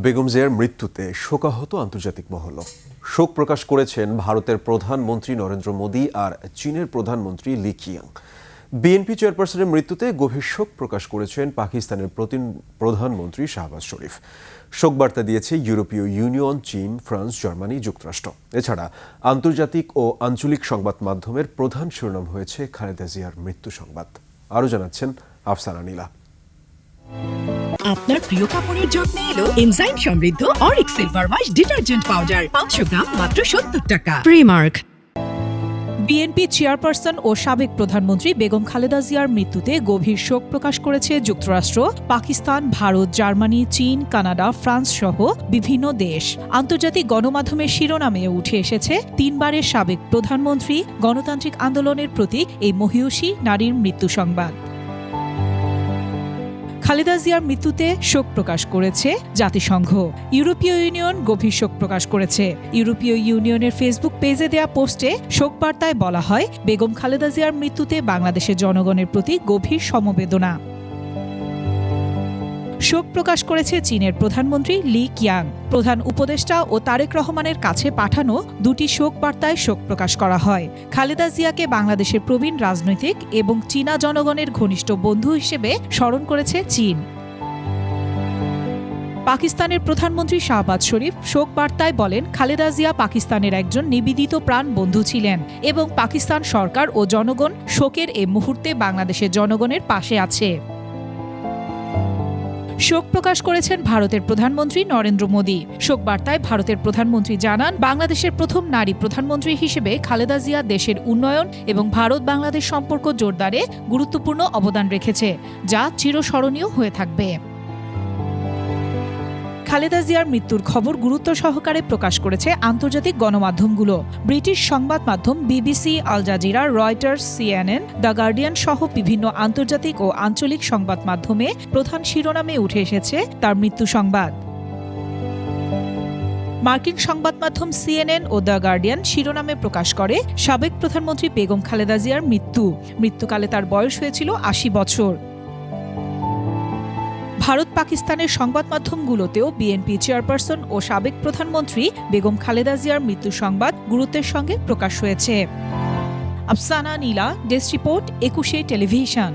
বেগম জিয়ার মৃত্যুতে শোকাহত আন্তর্জাতিক মহল। শোক প্রকাশ করেছেন ভারতের প্রধানমন্ত্রী নরেন্দ্র মোদি আর চীনের প্রধানমন্ত্রী লি কিয়াং। বিএনপি চেয়ারপারসনের মৃত্যুতে গভীর শোক প্রকাশ করেছেন পাকিস্তানের প্রধানমন্ত্রী শাহবাজ শরীফ। শোকবার্তা দিয়েছে ইউরোপীয় ইউনিয়ন, চীন, ফ্রান্স, জার্মানি, যুক্তরাষ্ট্র। এছাড়া আন্তর্জাতিক ও আঞ্চলিক সংবাদ মাধ্যমের প্রধান শিরোনাম হয়েছে খালেদা জিয়ার মৃত্যু সংবাদ। আরও জানাচ্ছেন আফসানা নীলা। আপনার প্রিয় কাপড়ের যত্নে এলো এনজাইম সমৃদ্ধ Arik silver wash detergent powder 500 গ্রাম মাত্র 70 টাকা। প্রিমার্ক। বিএনপি চেয়ারপারসন ও সাবেক প্রধানমন্ত্রী বেগম খালেদা জিয়ার মৃত্যুতে গভীর শোক প্রকাশ করেছে যুক্তরাষ্ট্র, পাকিস্তান, ভারত, জার্মানি, চীন, কানাডা, ফ্রান্স সহ বিভিন্ন দেশ। আন্তর্জাতিক গণমাধ্যমের শিরোনামে উঠে এসেছে তিনবারের সাবেক প্রধানমন্ত্রী, গণতান্ত্রিক আন্দোলনের প্রতীক এই মহীয়সী নারীর মৃত্যু সংবাদ। খালেদা জিয়ার মৃত্যুতে শোক প্রকাশ করেছে জাতিসংঘ। ইউরোপীয় ইউনিয়ন গভীর শোক প্রকাশ করেছে। ইউরোপীয় ইউনিয়নের ফেসবুক পেজে দেয়া পোস্টে শোক বার্তায় বলা হয়, বেগম খালেদা জিয়ার মৃত্যুতে বাংলাদেশের জনগণের প্রতি গভীর সমবেদনা। শোক প্রকাশ করেছে চীনের প্রধানমন্ত্রী লি কিয়াং। প্রধান উপদেষ্টা ও তারেক রহমানের কাছে পাঠানো দুটি শোক বার্তায় শোক প্রকাশ করা হয়। খালেদা জিয়াকে বাংলাদেশের প্রবীণ রাজনৈতিক এবং চীনা জনগণের ঘনিষ্ঠ বন্ধু হিসেবে স্মরণ করেছে চীন। পাকিস্তানের প্রধানমন্ত্রী শাহবাজ শরীফ শোক বার্তায় বলেন, খালেদা জিয়া পাকিস্তানের একজন নিবেদিত প্রাণ বন্ধু ছিলেন এবং পাকিস্তান সরকার ও জনগণ শোকের এ মুহূর্তে বাংলাদেশের জনগণের পাশে আছে। শোক প্রকাশ করেছেন ভারতের প্রধানমন্ত্রী নরেন্দ্র মোদি। শোক বার্তায় ভারতের প্রধানমন্ত্রী জানান, বাংলাদেশের প্রথম নারী প্রধানমন্ত্রী হিসেবে খালেদা জিয়া দেশের উন্নয়ন এবং ভারত বাংলাদেশ সম্পর্ক জোরদারে গুরুত্বপূর্ণ অবদান রেখেছে, যা চিরস্মরণীয় হয়ে থাকবে। খালেদা জিয়ার মৃত্যুর খবর গুরুত্ব সহকারে প্রকাশ করেছে আন্তর্জাতিক গণমাধ্যমগুলো। ব্রিটিশ সংবাদ মাধ্যম BBC, Al Jazeera, Reuters, CNN, the Guardian সহ বিভিন্ন আন্তর্জাতিক ও আঞ্চলিক সংবাদ মাধ্যমে প্রধান শিরোনামে উঠে এসেছে তার মৃত্যু সংবাদ। মার্কিন সংবাদ মাধ্যম সিএনএন ও দ্য গার্ডিয়ান শিরোনামে প্রকাশ করে, সাবেক প্রধানমন্ত্রী বেগম খালেদা জিয়ার মৃত্যুকালে তার বয়স হয়েছিল ৮০ বছর। ভারত পাকিস্তানের সংবাদ মাধ্যমগুলোতেও বিএনপি চেয়ারপারসন ও সাবেক প্রধানমন্ত্রী বেগম খালেদা জিয়ার মৃত্যু সংবাদ গুরুত্বের সঙ্গে প্রকাশ হয়েছে। আফসানা নীলা, ডেস্ক রিপোর্ট, ২১ টেলিভিশন।